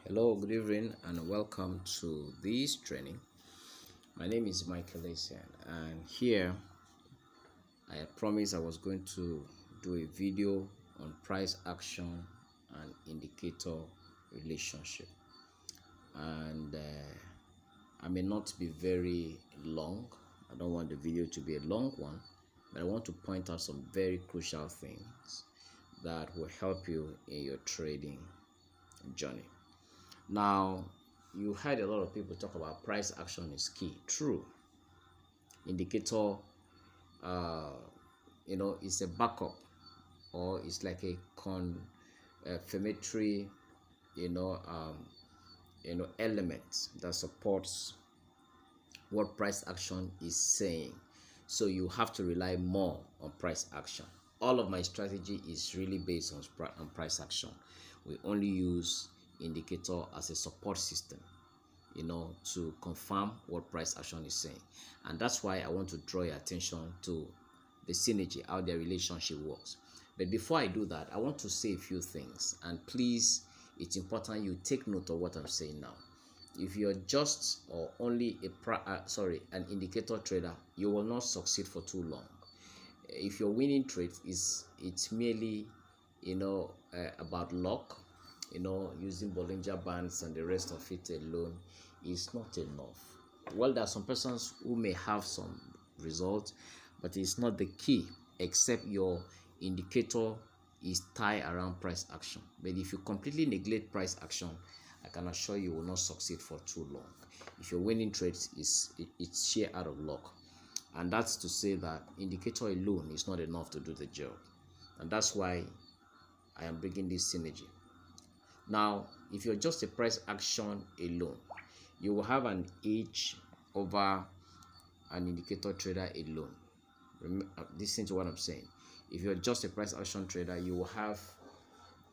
Hello, good evening, and welcome to this training. My name is Michael Asian, and here I promised I was going to do a video on price action and indicator relationship. And I may not be very long. I don't want the video to be a long one, but I want to point out some very crucial things that will help you in your trading journey. Now, you heard a lot of people talk about price action is key. True. Indicator, is a backup, or it's like a confirmatory, element that supports what price action is saying. So you have to rely more on price action. All of my strategy is really based on price action. We only use indicator as a support system, to confirm what price action is saying. And that's why I want to draw your attention to the synergy, how their relationship works. But before I do that, I want to say a few things, and please, it's important you take note of what I'm saying now. If you're just or only an indicator trader, you will not succeed for too long. If your winning trade it's merely about luck, using Bollinger Bands and the rest of it alone is not enough. Well, there are some persons who may have some results, but it's not the key, except your indicator is tied around price action. But if you completely neglect price action, I can assure you will not succeed for too long. If your winning trades it's sheer out of luck. And that's to say that indicator alone is not enough to do the job. And that's why I am bringing this synergy. Now, if you're just a price action alone, you will have an edge over an indicator trader alone. Listen to what I'm saying. If you're just a price action trader, you will have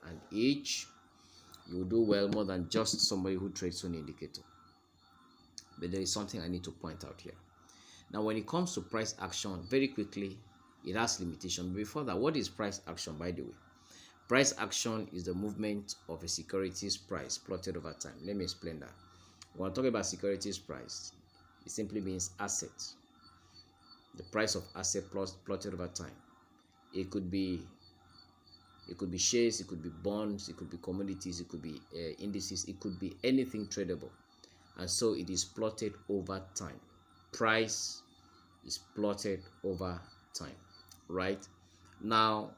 an edge. You will do well more than just somebody who trades on indicator. But there is something I need to point out here. Now, when it comes to price action, very quickly, it has limitations. Before that, what is price action, by the way? Price action is the movement of a security's price plotted over time. Let me explain that. When I'm talking about securities price, it simply means assets. The price of asset plotted over time. It could be shares, it could be bonds, it could be commodities, it could be indices, it could be anything tradable. And so it is plotted over time. Price is plotted over time, right? Now,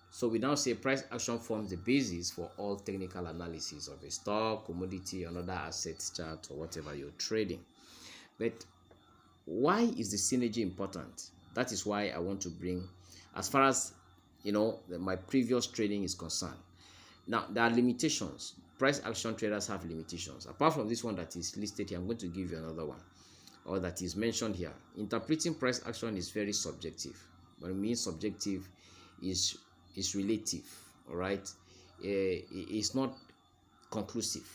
so we now say price action forms the basis for all technical analysis of a stock, commodity, another assets chart, or whatever you're trading. But why is the synergy important? That is why I want to bring, as far as my previous trading is concerned. Now, there are limitations. Price action traders have limitations. Apart from this one that is listed here, I'm going to give you another one, or that is mentioned here. Interpreting price action is very subjective. What it means subjective is relative, all right? It's not conclusive,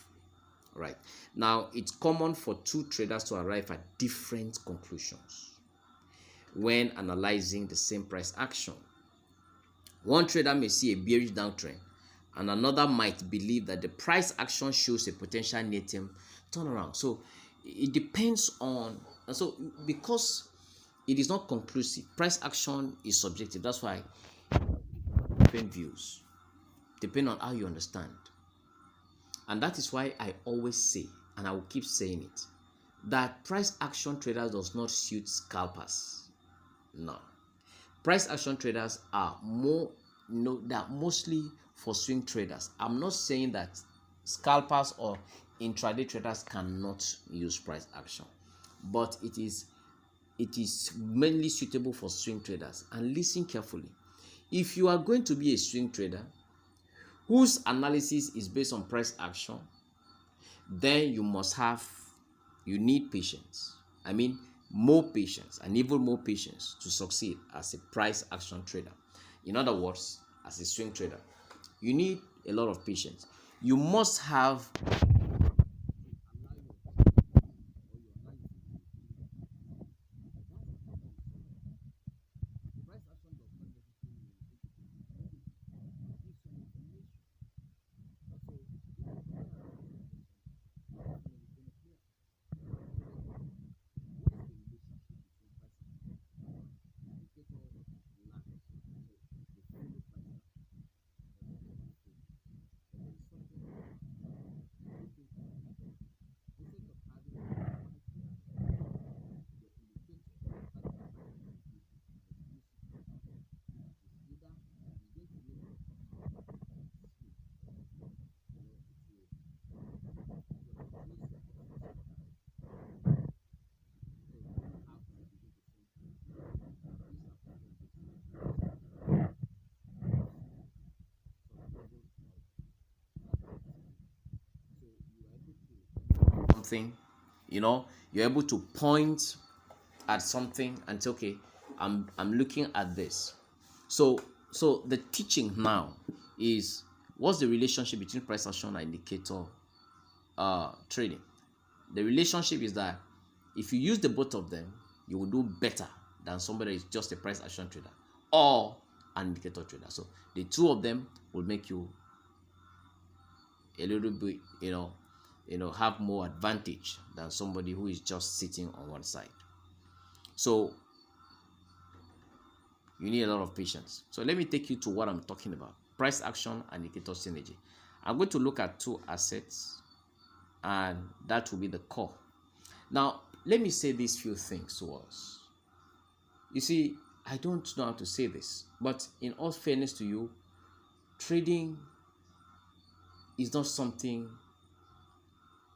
right? Now, it's common for two traders to arrive at different conclusions when analyzing the same price action. One trader may see a bearish downtrend, and another might believe that the price action shows a potential near-term turnaround. So it depends on, and so because it is not conclusive, price action is subjective. That's why different views depend on how you understand. And that is why I always say, and I will keep saying it, that price action traders does not suit scalpers. No. Price action traders are they're mostly for swing traders. I'm not saying that scalpers or intraday traders cannot use price action, but it is mainly suitable for swing traders. And listen carefully. If you are going to be a swing trader whose analysis is based on price action, then you need patience. I mean, more patience, and even more patience to succeed as a price action trader. In other words, as a swing trader, you need a lot of patience. You must have something, you're able to point at something and say, okay, I'm looking at this. So the teaching now is, what's the relationship between price action and indicator trading? The relationship is that if you use the both of them, you will do better than somebody that is just a price action trader or an indicator trader. So the two of them will make you a little bit, have more advantage than somebody who is just sitting on one side. So you need a lot of patience. So let me take you to what I'm talking about: price action and indicator synergy. I'm going to look at two assets, and that will be the core. Now, let me say these few things to us. You see, I don't know how to say this, but in all fairness to you, trading is not something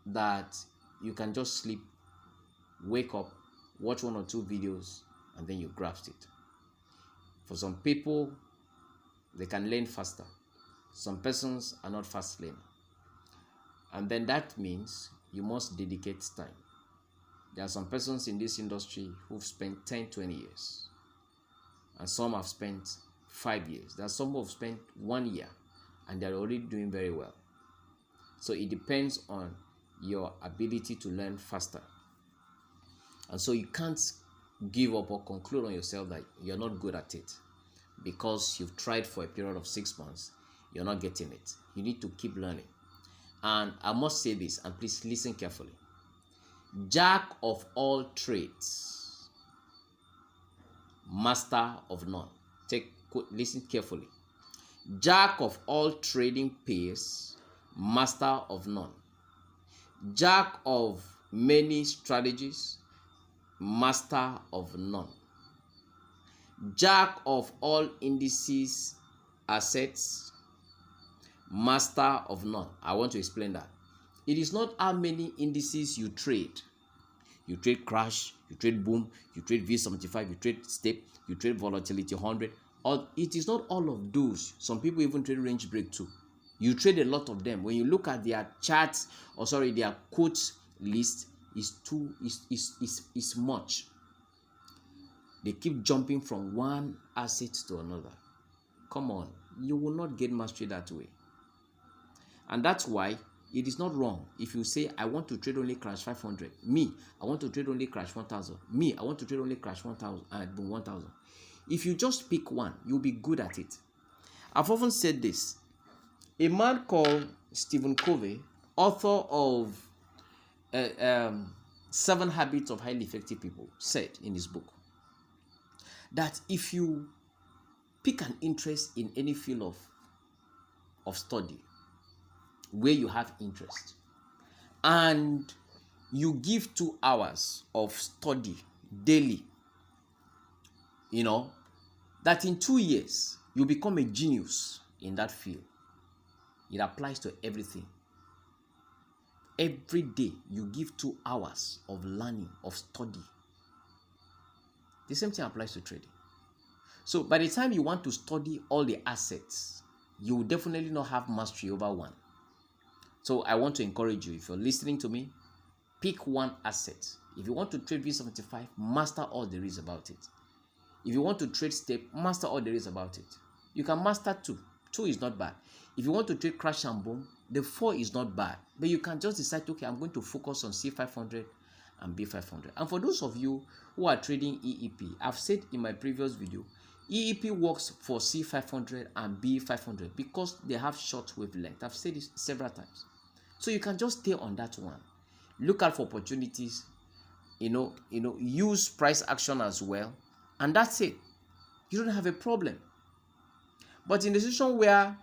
that you can just sleep, wake up, watch one or two videos, and then you grasp it. For some people, they can learn faster. Some persons are not fast learners. And then that means you must dedicate time. There are some persons in this industry who've spent 10, 20 years. And some have spent 5 years. There are some who have spent 1 year and they're already doing very well. So it depends on your ability to learn faster. And so you can't give up or conclude on yourself that you're not good at it because you've tried for a period of 6 months. You're not getting it. You need to keep learning. And I must say this, and please listen carefully. Jack of all trades, master of none. Listen carefully. Jack of all trading pays, master of none. Jack of many strategies, master of none. Jack of all indices, assets, master of none. I want to explain that. It is not how many indices you trade. You trade crash, you trade boom, you trade V75, you trade step, you trade volatility 100. Or it is not all of those. Some people even trade range break too. You trade a lot of them. When you look at their charts, their quotes list is much. They keep jumping from one asset to another. Come on, you will not get mastery that way. And that's why it is not wrong if you say, I want to trade only crash 500. Me, I want to trade only crash 1000. Me, I want to trade only crash 1000. If you just pick one, you'll be good at it. I've often said this. A man called Stephen Covey, author of 7 Habits of Highly Effective People, said in his book that if you pick an interest in any field of study where you have interest and you give 2 hours of study daily, that in 2 years you become a genius in that field. It applies to everything. Every day you give 2 hours of learning, of study. The same thing applies to trading. So by the time you want to study all the assets, you will definitely not have mastery over one. So I want to encourage you, if you're listening to me, pick one asset. If you want to trade V75, master all there is about it. If you want to trade step, master all there is about it. You can master 2. 2 is not bad. If you want to trade crash and boom, the 4 is not bad. But you can just decide, okay, I'm going to focus on C500 and B500. And for those of you who are trading EEP, I've said in my previous video, EEP works for C500 and B500 because they have short wavelength. I've said this several times. So you can just stay on that one. Look out for opportunities, use price action as well. And that's it. You don't have a problem. But in the situation where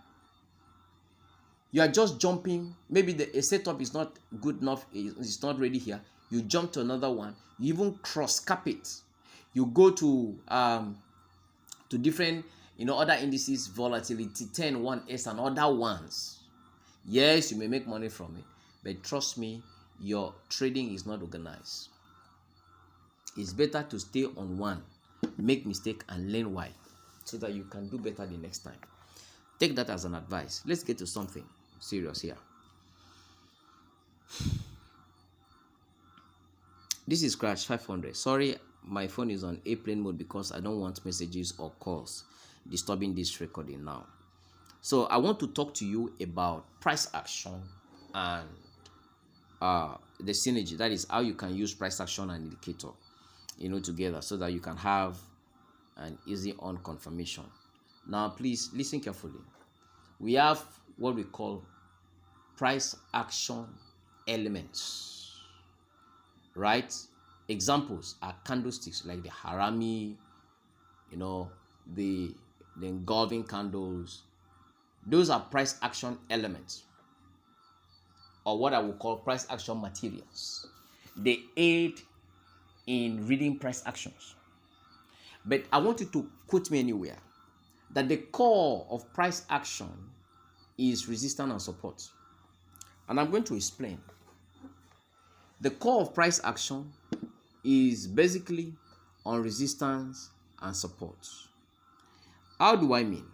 you are just jumping, maybe a setup is not good enough, it's not ready here, you jump to another one, you even cross cap it. You go to different, other indices, volatility 10, 1S and other ones. Yes, you may make money from it, but trust me, your trading is not organized. It's better to stay on one, make mistake and learn why, so that you can do better the next time. Take that as an advice. Let's get to something serious here. This is Scratch 500. Sorry, my phone is on airplane mode because I don't want messages or calls disturbing this recording now. So I want to talk to you about price action and the synergy. That is how you can use price action and indicator, together so that you can have an easy on confirmation. Now, please listen carefully. We have what we call price action elements, right? Examples are candlesticks like the harami, the engulfing candles. Those are price action elements, or what I would call price action materials. They aid in reading price actions. But I want you to quote me anywhere that the core of price action is resistance and support. And I'm going to explain. The core of price action is basically on resistance and support. How do I mean?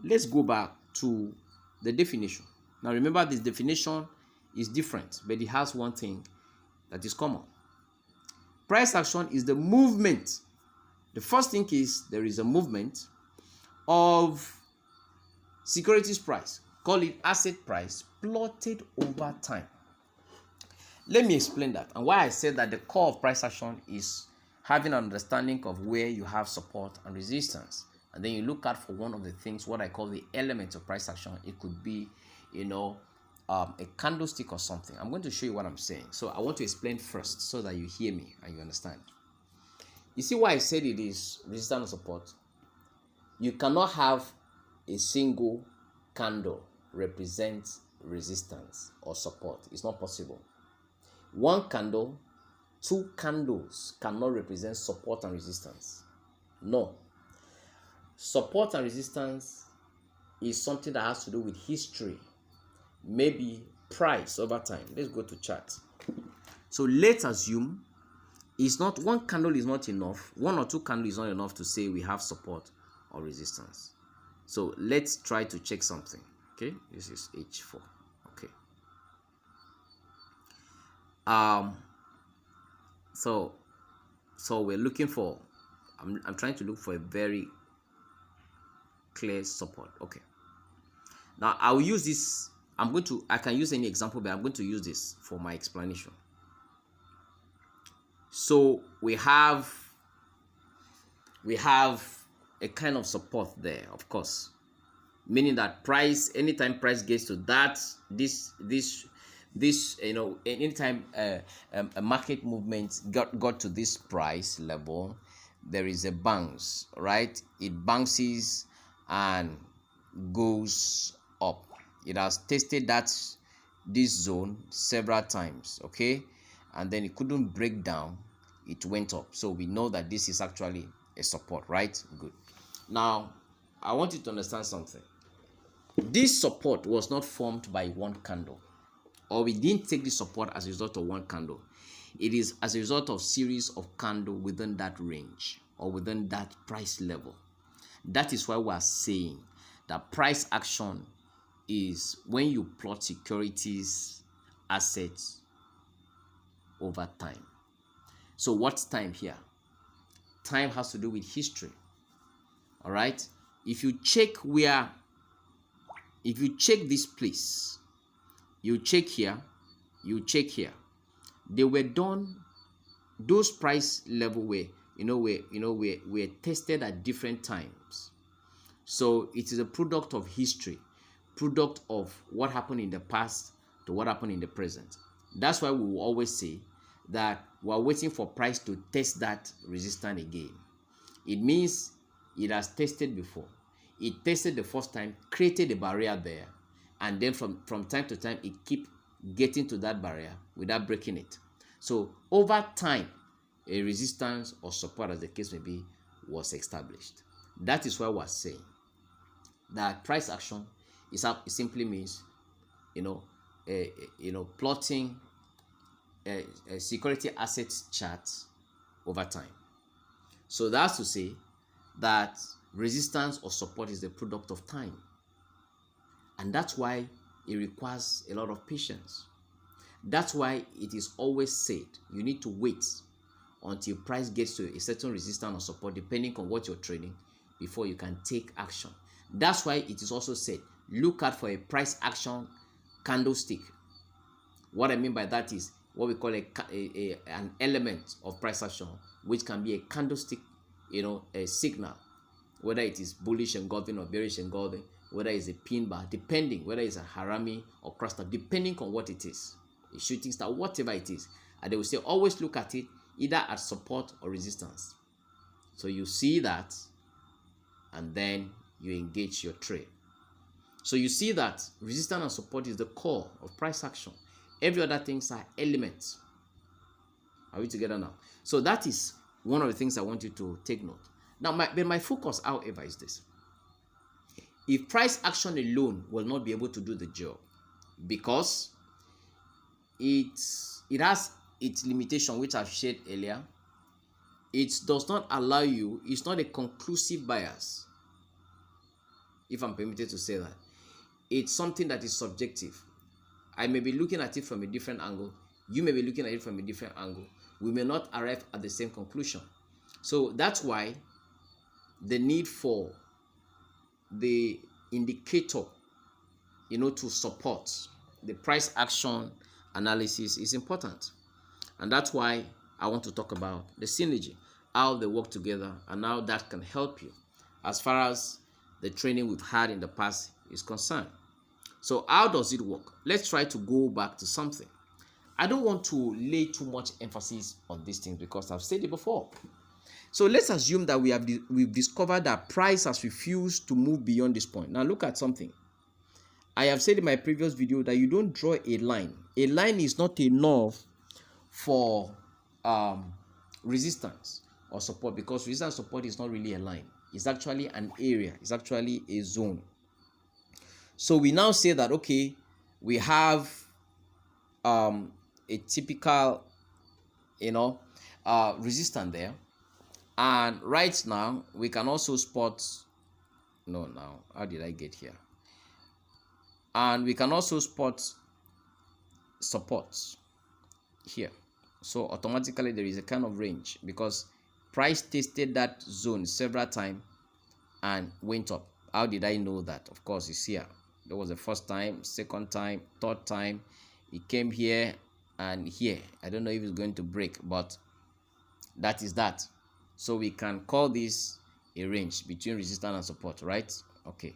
Let's go back to the definition. Now remember, this definition is different, but it has one thing that is common. Price action is the movement. The first thing is there is a movement of securities price, call it asset price, plotted over time. Let me explain that and why I said that the core of price action is having an understanding of where you have support and resistance. And then you look out for one of the things, what I call the elements of price action. It could be, a candlestick or something. I'm going to show you what I'm saying. So I want to explain first so that you hear me and you understand. You see why I said it is resistance and support? You cannot have a single candle represent resistance or support. It's not possible. One candle, two candles cannot represent support and resistance. No. Support and resistance is something that has to do with history, maybe price over time. Let's go to chart. So let's assume it's not one candle is not enough. One or two candles is not enough to say we have support or resistance. So let's try to check something. Okay, this is H4. Okay. So we're looking for. I'm trying to look for a very clear support. Okay. Now I will use this. I can use any example, but I'm going to use this for my explanation. So we have a kind of support there, of course, meaning that price, anytime price gets to that, anytime a market movement got to this price level, there is a bounce, right? It bounces and goes up. It has tested this zone several times, okay, and then it couldn't break down. It went up. So we know that this is actually a support, right? Good. Now I want you to understand something. This support was not formed by one candle, or we didn't take the support as a result of one candle. It is as a result of series of candles within that range or within that price level. That is why we are saying that price action is when you plot securities assets over time. So what's time here? Time has to do with history. All right. If you check this place, you check here, you check here. They were done. Those price level were tested at different times. So it is a product of history, product of what happened in the past to what happened in the present. That's why we will always say that we are waiting for price to test that resistance again. It means it has tested before. It tested the first time, created a barrier there, and then from time to time it keep getting to that barrier without breaking it. So over time, a resistance or support, as the case may be, was established. That is why we are saying that price action it simply means plotting a security assets chart over time. So that's to say that resistance or support is the product of time, and that's why it requires a lot of patience. That's why it is always said you need to wait until price gets to a certain resistance or support, depending on what you're trading, before you can take action. That's why it is also said look out for a price action candlestick. What I mean by that is what we call an element of price action, which can be a candlestick, a signal, whether it is bullish engulfing or bearish engulfing, whether it's a pin bar, depending whether it's a harami or cluster, depending on what it is, a shooting star, whatever it is. And they will say always look at it either at support or resistance. So you see that, and then you engage your trade. So you see that resistance and support is the core of price action. Every other things are elements. Are we together now? So that is one of the things I want you to take note. Now, my focus, however, is this. If price action alone will not be able to do the job, because it has its limitation, which I've shared earlier. It does not allow you, it's not a conclusive bias, if I'm permitted to say that. It's something that is subjective. I may be looking at it from a different angle. You may be looking at it from a different angle. We may not arrive at the same conclusion. So that's why the need for the indicator, to support the price action analysis is important. And that's why I want to talk about the synergy, how they work together, and how that can help you as far as the training we've had in the past is concerned. So how does it work? Let's try to go back to something. I don't want to lay too much emphasis on these things because I've said it before. So let's assume that we've discovered that price has refused to move beyond this point. Now look at something. I have said in my previous video that you don't draw a line. A line is not enough for resistance or support, because resistance and support is not really a line. It's actually an area. It's actually a zone. So we now say that, okay, we have a typical, resistance there. And right now, we can also spot, how did I get here? And we can also spot support here. So automatically there is a kind of range, because price tested that zone several times and went up. How did I know that? Of course, it's here. There was the first time, second time, third time. It came here and here. I don't know if it's going to break, but that is that. So we can call this a range between resistance and support, right? Okay.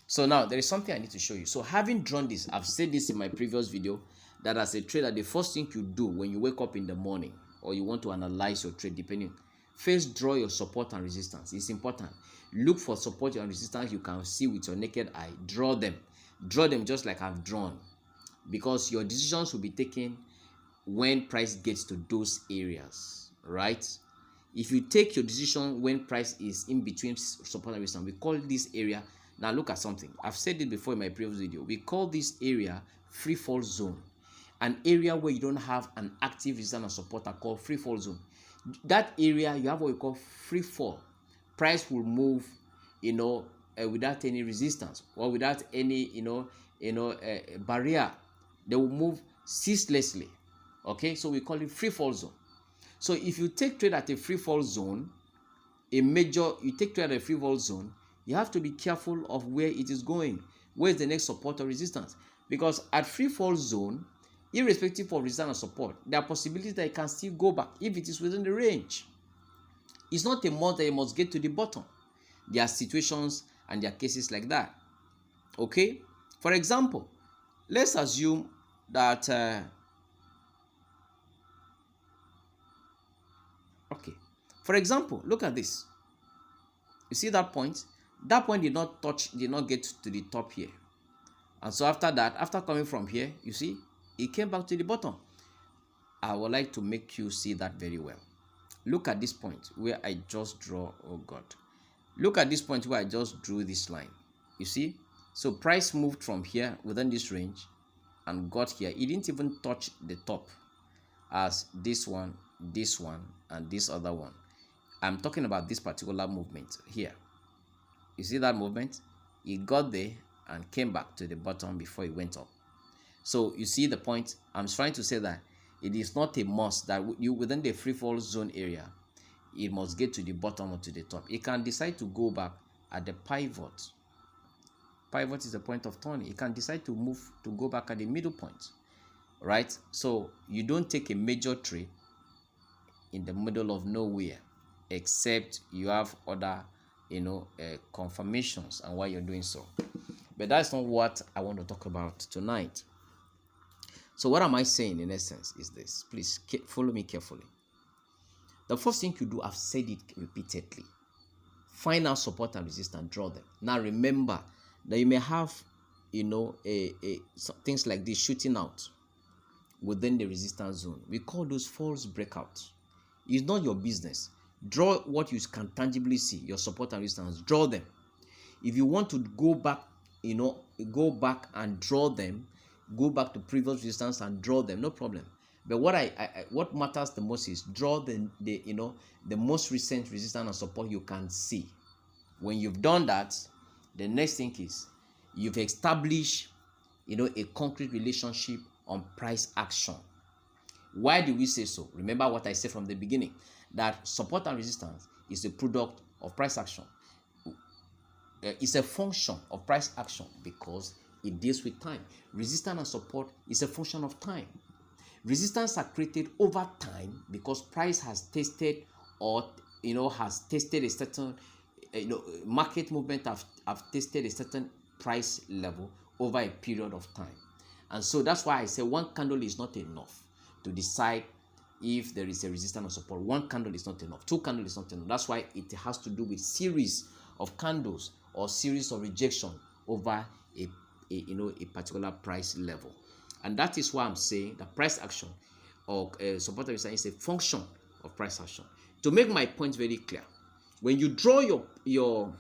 So now there is something I need to show you. So having drawn this, I've said this in my previous video, that as a trader, the first thing you do when you wake up in the morning or you want to analyze your trade, depending, first draw your support and resistance. It's important. Look for support and resistance you can see with your naked eye. Draw them. Draw them just like I've drawn, because your decisions will be taken when price gets to those areas, right? If you take your decision when price is in between support and resistance, we call this area. Now look at something. I've said it before in my previous video. We call this area free fall zone. An area where you don't have an active resistance and support are called free fall zone. That area, you have what we call free fall. Price will move, without any resistance or without any, barrier. They will move ceaselessly. Okay, so we call it free fall zone. So if you take trade at a free fall zone, you take trade at a free fall zone, you have to be careful of where it is going. Where is the next support or resistance? Because at free fall zone, irrespective of resistance and support, there are possibilities that it can still go back if it is within the range. It's not a must that you must get to the bottom. There are situations and there are cases like that. Okay? For example, let's assume that for example, look at this. You see that point? That point did not get to the top here. And so after that, after coming from here, you see, it came back to the bottom. I would like to make you see that very well. Look at this point where I just draw, oh God. Look at this point where I just drew this line. You see? So price moved from here within this range and got here. It didn't even touch the top as this one, and this other one. I'm talking about this particular movement here. You see that movement? It got there and came back to the bottom before it went up. So you see the point. I'm trying to say that it is not a must that you within the free fall zone area, it must get to the bottom or to the top. It can decide to go back at the pivot. Pivot is the point of turn. It can decide to move to go back at the middle point, right? So you don't take a major trade in the middle of nowhere, except you have other, confirmations and why you're doing so. But that's not what I want to talk about tonight. So what am I saying in essence is this. Please follow me carefully. The first thing you do, I've said it repeatedly. Find out support and resistance, draw them. Now remember that you may have, things like this shooting out within the resistance zone. We call those false breakouts. It's not your business. Draw what you can tangibly see, your support and resistance. Draw them. If you want to go back, go back and draw them, go back to previous resistance and draw them, no problem. But what matters the most is draw the most recent resistance and support you can see. When you've done that, the next thing is you've established a concrete relationship on price action. Why do we say so? Remember what I said from the beginning, that support and resistance is a product of price action. It's a function of price action because it deals with time. Resistance and support is a function of time. Resistance are created over time because price has tested has tested a certain market movement have tested a certain price level over a period of time. And so that's why I say one candle is not enough to decide if there is a resistance or support. One candle is not enough. Two candles is not enough. That's why it has to do with series of candles or series of rejection over a particular price level. And that is why I'm saying that price action or support resistance is a function of price action. To make my point very clear, when you draw your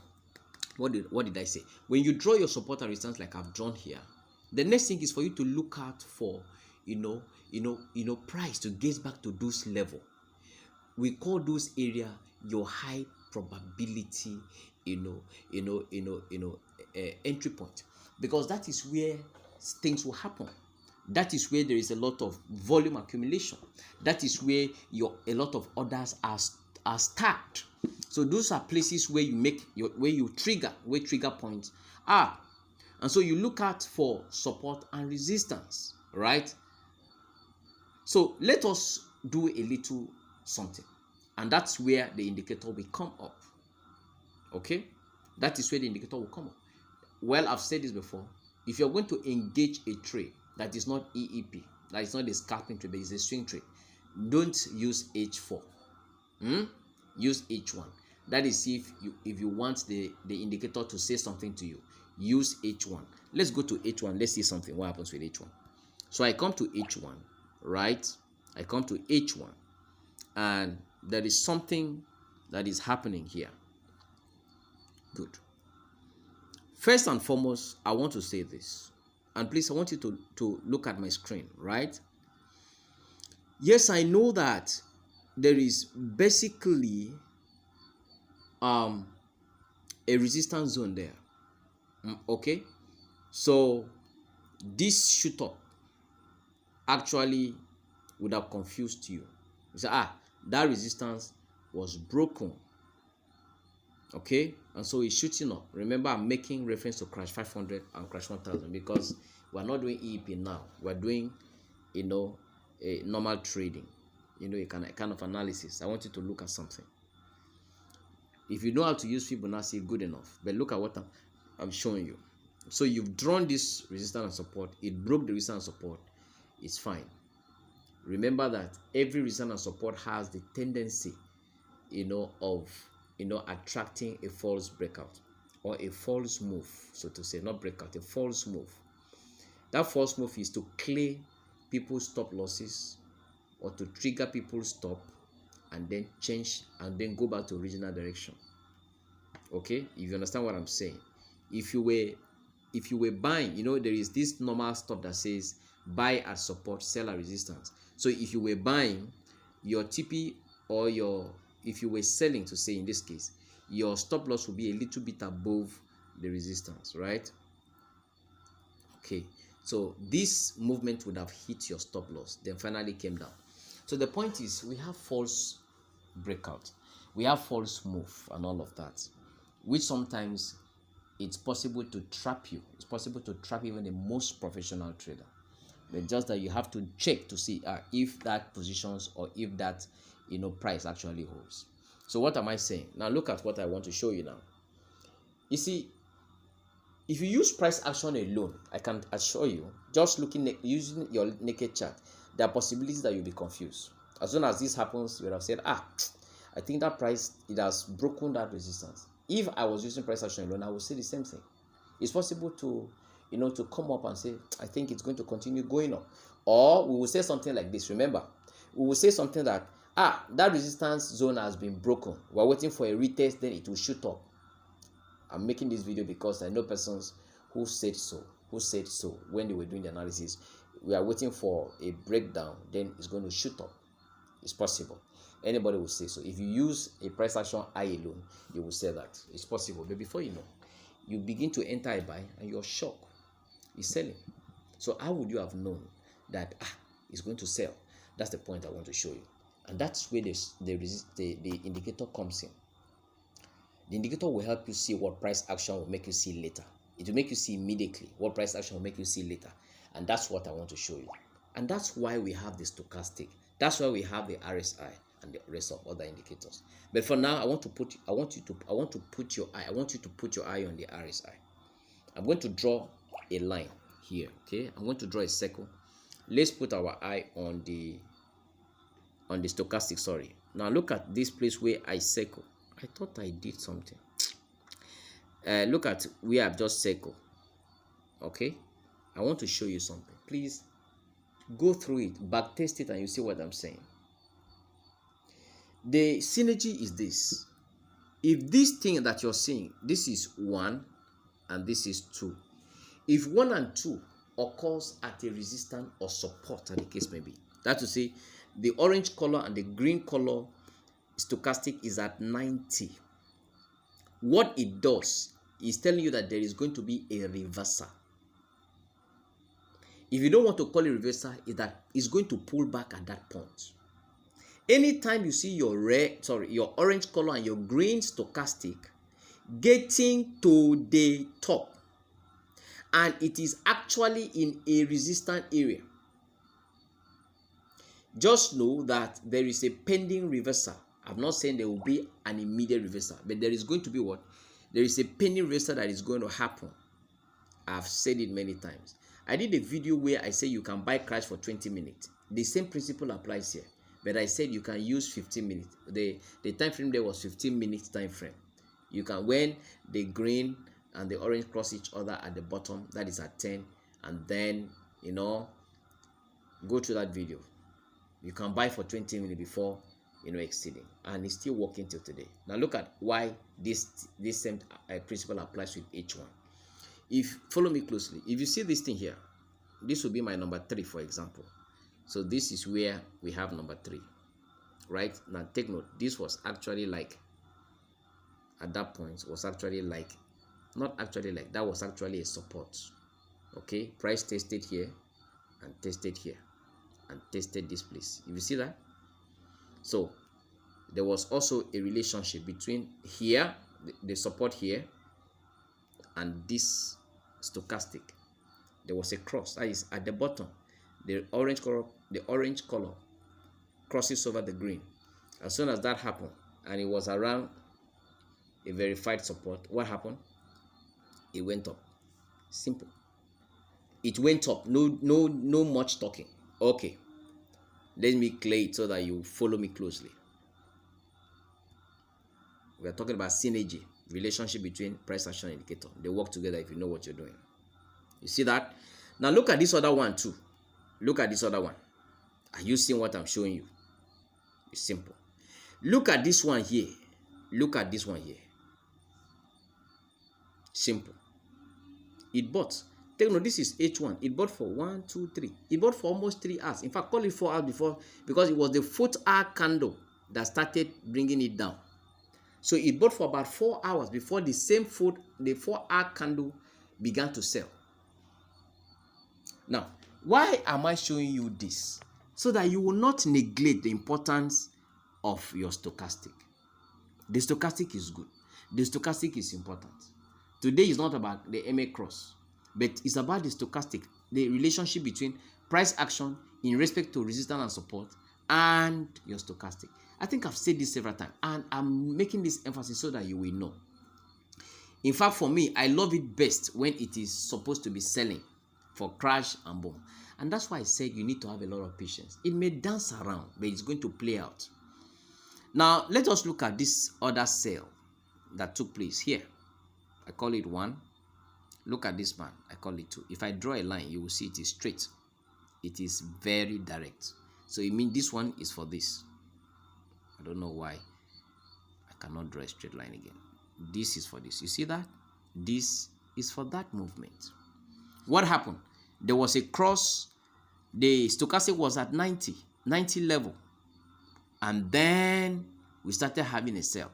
what did I say? When you draw your support and resistance like I've drawn here, the next thing is for you to look out for price to get back to those level. We call those area your high probability entry point, because that is where things will happen. That is where there is a lot of volume accumulation. That is where a lot of orders are stacked. So those are places where you trigger, where trigger points are. And so you look out for support and resistance, right? So let us do a little something. And that's where the indicator will come up. Okay? That is where the indicator will come up. Well, I've said this before. If you're going to engage a trade that is not EEP, that is not a scalping trade, but it's a swing trade, don't use H4. Use H1. That is if you want the indicator to say something to you. Use H1. Let's go to H1. Let's see something. What happens with H1? So I come to H1, right? I come to H1, and there is something that is happening here. Good. First and foremost, I want to say this, and please, I want you to look at my screen, right? Yes, I know that there is basically a resistance zone there. Okay, so this shoot up actually would have confused you. You say, that resistance was broken. Okay, and so it's shooting up. Remember, I'm making reference to crash 500 and crash 1000 because we're not doing EEP now. We're doing, a normal trading. A kind of analysis. I want you to look at something. If you know how to use Fibonacci, good enough. But look at what I'm showing you. So you've drawn this resistance and support. It broke the resistance and support. It's fine. Remember that every resistance and support has the tendency, of attracting a false breakout or a false move, so to say, not breakout, a false move. That false move is to clear people's stop losses or to trigger people's stop and then change and then go back to original direction. Okay, if you understand what I'm saying. If you were buying, there is this normal stuff that says buy at support, sell at resistance. So if you were buying, your TP or if you were selling, to say in this case, your stop loss will be a little bit above the resistance, right? Okay, So this movement would have hit your stop loss, then finally came down. So the point is, we have false breakout, we have false move and all of that, which sometimes it's possible to trap you. It's possible to trap even the most professional trader. But just that you have to check to see if that positions or if that price actually holds. So what am I saying? Now look at what I want to show you now. You see, if you use price action alone, I can assure you, just using your naked chart, there are possibilities that you'll be confused. As soon as this happens, you would have said, I think that price, it has broken that resistance. If I was using price action alone, I would say the same thing. It's possible to to come up and say, I think it's going to continue going up. Or we will say something like this. Remember, we will say something that, that resistance zone has been broken. We're waiting for a retest, then it will shoot up. I'm making this video because I know persons who said so when they were doing the analysis. We are waiting for a breakdown, then it's going to shoot up. It's possible. Anybody will say so. If you use a price action I alone, you will say that it's possible. But before you know, you begin to enter a buy and you're shocked. It's selling. So how would you have known that it's going to sell? That's the point I want to show you. And that's where the indicator comes in. The indicator will help you see what price action will make you see later. It will make you see immediately what price action will make you see later. And that's what I want to show you. And that's why we have the stochastic. That's why we have the RSI and the rest of other indicators. But for now, I want you to put your eye on the RSI. I'm going to draw a line here. Okay, I'm going to draw a circle. Let's put our eye on the stochastic. Sorry. Now look at this place where I circle. I thought I did something. Look at where I've just circled. Okay, I want to show you something. Please go through it, back test it, and you see what I'm saying. The synergy is this. If this thing that you're seeing, this is 1 and this is 2. If 1 and 2 occurs at a resistance or support, as the case may be, that to say, the orange color and the green color stochastic is at 90. What it does is telling you that there is going to be a reversal. If you don't want to call it reversal, is that it's going to pull back at that point. Anytime you see your orange color and your green stochastic getting to the top, and it is actually in a resistance area, just know that there is a pending reversal. I'm not saying there will be an immediate reversal, but there is going to be what? There is a pending reversal that is going to happen. I've said it many times. I did a video where I say you can buy crash for 20 minutes. The same principle applies here. But I said you can use 15 minutes. The time frame there was 15 minutes time frame. You can, when the green and the orange cross each other at the bottom, that is at 10, and then go to that video. You can buy for 20 minutes before exceeding, and it's still working till today. Now look at why this same principle applies with H1. If follow me closely, if you see this thing here, this will be my number 3, for example. So this is where we have number 3, right? Now take note, this was actually like, at that point was actually like, not actually like, that was actually a support. Okay, price tested here and tested here and tested this place. If you see that, so there was also a relationship between here, the support here, and this stochastic. There was a cross, that is at the bottom. The orange color crosses over the green. As soon as that happened, and it was around a verified support, what happened? It went up. Simple. It went up. No much talking. Okay. Let me clear it so that you follow me closely. We are talking about synergy, relationship between price action and indicator. They work together if you know what you're doing. You see that? Now look at this other one too. Look at this other one. Are you seeing what I'm showing you? It's simple. Look at this one here. Look at this one here. Simple. It bought. Take note, this is H1. It bought for 1, 2, 3. It bought for almost 3 hours. In fact, call it 4 hours before, because it was the 4th hour candle that started bringing it down. So it bought for about 4 hours before the 4 hour candle began to sell. Now, why am I showing you this? So that you will not neglect the importance of your stochastic. The stochastic is good. The stochastic is important. Today is not about the MA cross, but it's about the stochastic, the relationship between price action in respect to resistance and support and your stochastic. I think I've said this several times, and I'm making this emphasis so that you will know. In fact, for me, I love it best when it is supposed to be selling for crash and boom. And that's why I said you need to have a lot of patience. It may dance around, but it's going to play out. Now, let us look at this other sale that took place here. I call it 1. Look at this one. I call it 2. If I draw a line, you will see it is straight. It is very direct. So it means this one is for this. I don't know why I cannot draw a straight line again. This is for this. You see that? This is for that movement. What happened? There was a cross. The stochastic was at 90 level. And then we started having a sell.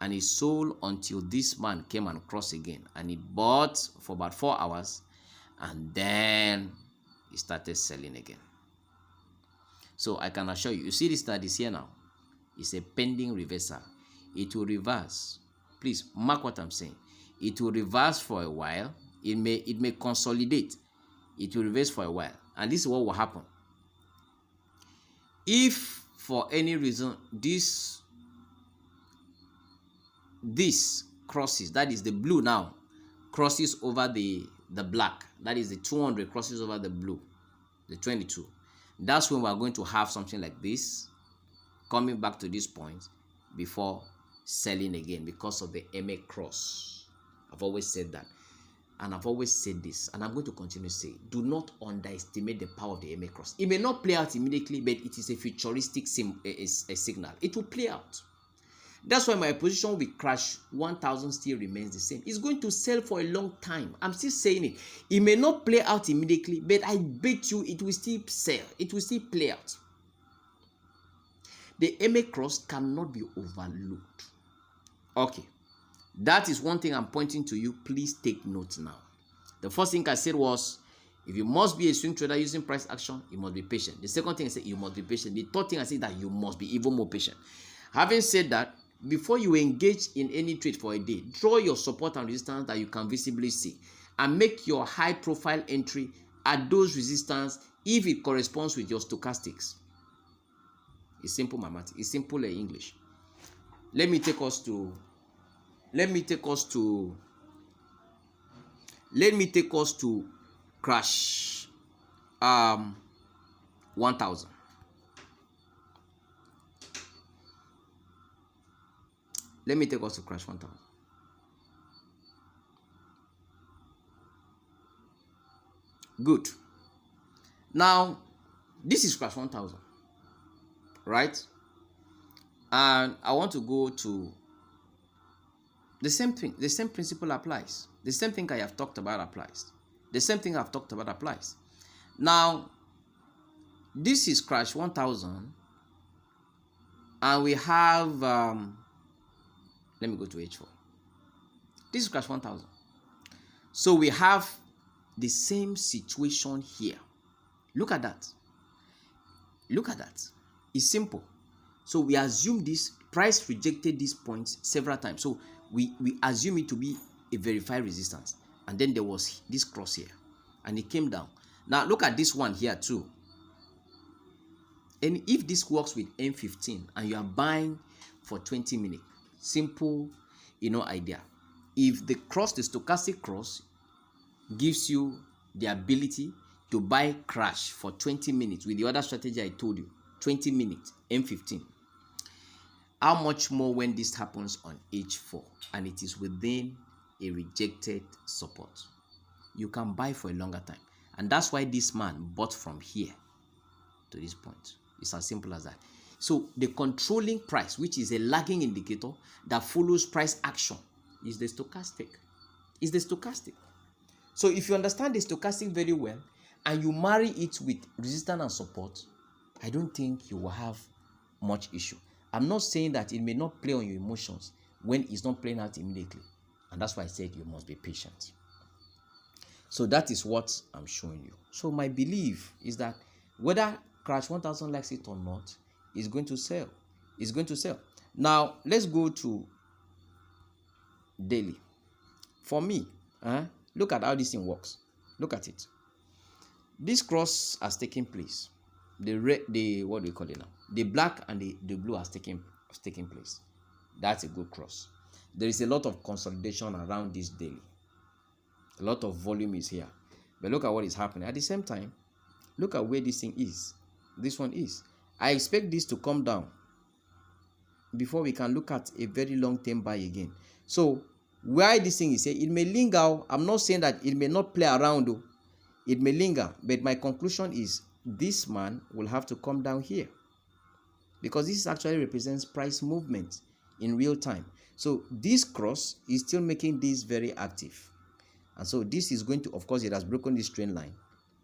And it sold until this man came and crossed again. And it bought for about 4 hours. And then it started selling again. So I can assure you, you see this that is here now. It's a pending reversal. It will reverse. Please mark what I'm saying. It will reverse for a while. It may consolidate. It will reverse for a while. And this is what will happen. If for any reason this crosses, that is the blue now, crosses over the black, that is the 200 crosses over the blue, the 22, that's when we are going to have something like this coming back to this point before selling again because of the MA cross. I've always said that, and I've always said this, and I'm going to continue to say, do not underestimate the power of the MA cross. It may not play out immediately, but it is a futuristic signal. It will play out. That's why my position with crash 1000 still remains the same. It's going to sell for a long time. I'm still saying it. It may not play out immediately, but I bet you it will still sell. It will still play out. The MA cross cannot be overlooked. Okay. That is one thing I'm pointing to you. Please take note now. The first thing I said was, if you must be a swing trader using price action, you must be patient. The second thing I said, you must be patient. The third thing I said, that you must be even more patient. Having said that, before you engage in any trade for a day, draw your support and resistance that you can visibly see and make your high profile entry at those resistance if it corresponds with your stochastics. It's simple mathematics. It's simple English. Let me take us to crash 1000. Let me take us to crash 1000. Good. Now, this is crash 1000, right? And I want to go to the same thing. The same principle applies. The same thing I have talked about applies. The same thing I've talked about applies. Now, this is crash 1000. And we have, let me go to H4. This is crash 1000. So we have the same situation here. Look at that. Look at that. It's simple. So we assume this price rejected this point several times. So we assume it to be a verified resistance. And then there was this cross here. And it came down. Now look at this one here too. And if this works with M15 and you are buying for 20 minutes, simple, idea. If the stochastic cross gives you the ability to buy crash for 20 minutes with the other strategy I told you, 20 minutes, M15. How much more when this happens on H4 and it is within a rejected support? You can buy for a longer time. And that's why this man bought from here to this point. It's as simple as that. So the controlling price, which is a lagging indicator that follows price action, is the stochastic. Is the stochastic. So if you understand the stochastic very well and you marry it with resistance and support, I don't think you will have much issue. I'm not saying that it may not play on your emotions when it's not playing out immediately. And that's why I said you must be patient. So that is what I'm showing you. So my belief is that whether Crash 1000 likes it or not, it's going to sell. It's going to sell. Now let's go to daily. For me, look at how this thing works. Look at it. This cross has taken place. The red, what do we call it now? The black and the blue has taken place. That's a good cross. There is a lot of consolidation around this daily. A lot of volume is here. But look at what is happening. At the same time, look at where this thing is. This one is. I expect this to come down before we can look at a very long-term buy again. So, why this thing is here, it may linger. I'm not saying that it may not play around. Though. It may linger. But my conclusion is this man will have to come down here. Because this actually represents price movement in real time. So, this cross is still making this very active. And so this is going to, of course, it has broken this trend line.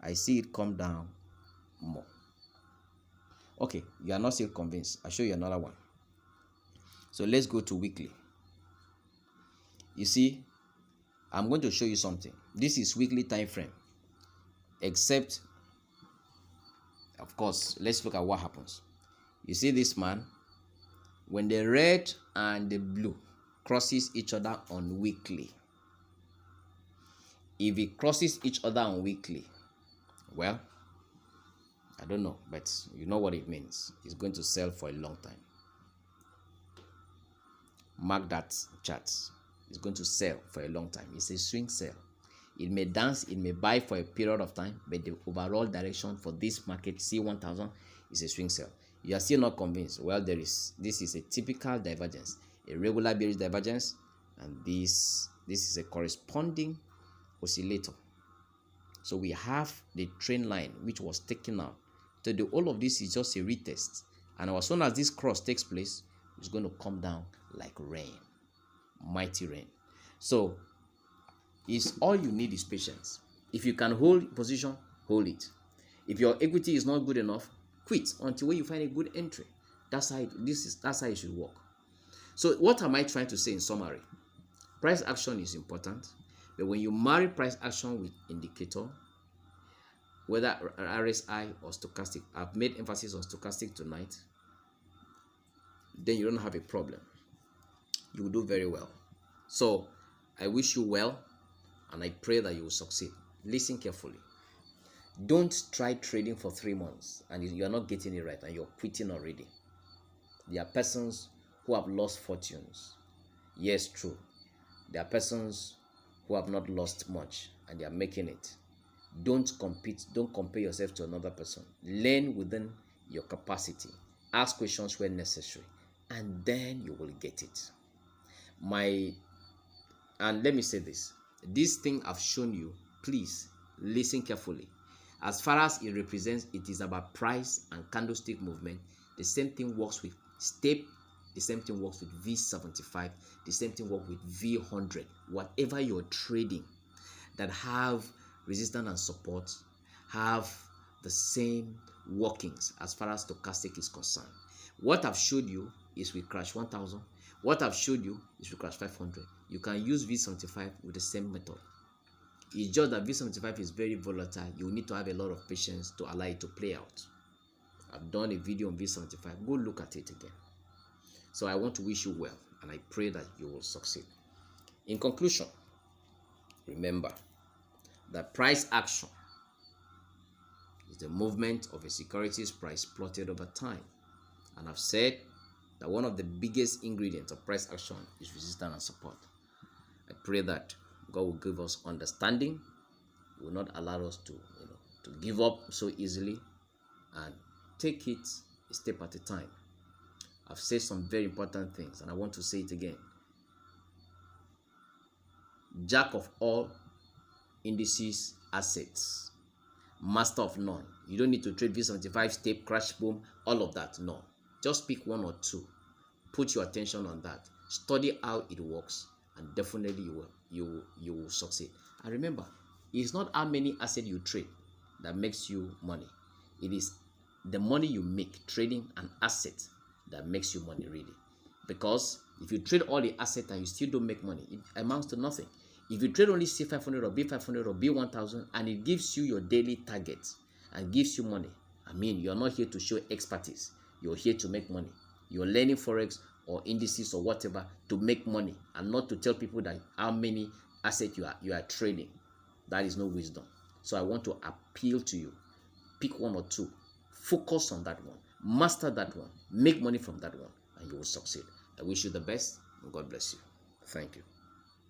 I see it come down more. Okay, you are not still convinced. I'll show you another one. So let's go to weekly. You see, I'm going to show you something. This is weekly time frame. Except, of course, let's look at what happens. You see this man, when the red and the blue crosses each other on weekly. If it crosses each other on weekly, well, I don't know, but you know what it means. It's going to sell for a long time. Mark that chart. It's going to sell for a long time. It's a swing sell. It may dance, it may buy for a period of time, but the overall direction for this market, C1000, is a swing sell. You are still not convinced. Well, this is a typical divergence, a regular bearish divergence, and this is a corresponding oscillator. So we have the trend line which was taken out. So all of this is just a retest, and as soon as this cross takes place, it's going to come down like rain, mighty rain. So all you need is patience. If you can hold position, hold it. If your equity is not good enough, quit until when you find a good entry. That's how it should work. So what am I trying to say in summary? Price action is important. But when you marry price action with indicator, whether RSI or stochastic, I've made emphasis on stochastic tonight, then you don't have a problem. You will do very well. So I wish you well, and I pray that you will succeed. Listen carefully. Don't try trading for 3 months and you are not getting it right and you're quitting already. There are persons who have lost fortunes. Yes, true. There are persons who have not lost much and they are making it. Don't compete. Don't compare yourself to another person. Learn within your capacity. Ask questions where necessary, and then you will get it. And let me say this thing I've shown you, please listen carefully. As far as it represents, it is about price and candlestick movement. The same thing works with step. The same thing works with V75. The same thing works with V100. Whatever you're trading that have resistance and support have the same workings as far as stochastic is concerned. What I've showed you is with Crash 1000. What I've showed you is with Crash 500. You can use V75 with the same method. It's just that V75 is very volatile. You need to have a lot of patience to allow it to play out. I've done a video on V75. Go look at it again. So I want to wish you well, and I pray that you will succeed. In conclusion, remember that price action is the movement of a securities price plotted over time. And I've said that one of the biggest ingredients of price action is resistance and support. I pray that God will give us understanding. He will not allow us to give up so easily, and take it a step at a time. I've said some very important things, and I want to say it again. Jack of all indices assets, master of none. You don't need to trade V75, step, crash, boom, all of that. No, just pick one or two. Put your attention on that. Study how it works, and definitely you will succeed. And remember, it's not how many assets you trade that makes you money. It is the money you make trading an asset that makes you money, really. Because if you trade all the assets and you still don't make money, it amounts to nothing. If you trade only C500 or B500 or B1000 and it gives you your daily targets and gives you money, I mean, you're not here to show expertise. You're here to make money. You're learning Forex or indices or whatever to make money and not to tell people that how many assets you are trading. That is no wisdom. So I want to appeal to you. Pick one or two. Focus on that one. Master that one. Make money from that one and you will succeed. I wish you the best and God bless you. Thank you.